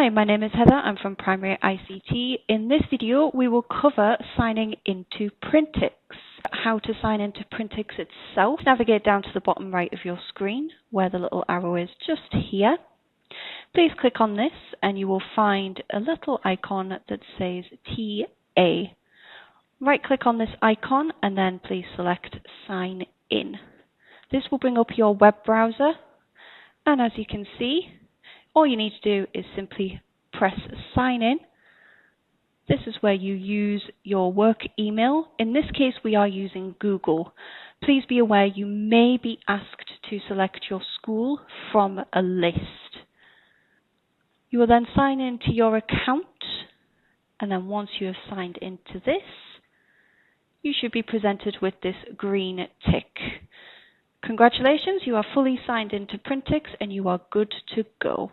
Hi, my name is Heather. I'm from Primary ICT. In this video, we will cover signing into Printix. How to sign into Printix itself. Navigate down to the bottom right of your screen where the little arrow is just here. Please click on this and you will find a little icon that says TA. Right click on this icon and then please select Sign In. This will bring up your web browser, and as you can see, all you need to do is simply press Sign In. This is where you use your work email. In this case, we are using Google. Please be aware you may be asked to select your school from a list. You will then sign into your account, and then once you have signed into this, you should be presented with this green tick. Congratulations, you are fully signed into Printix and you are good to go.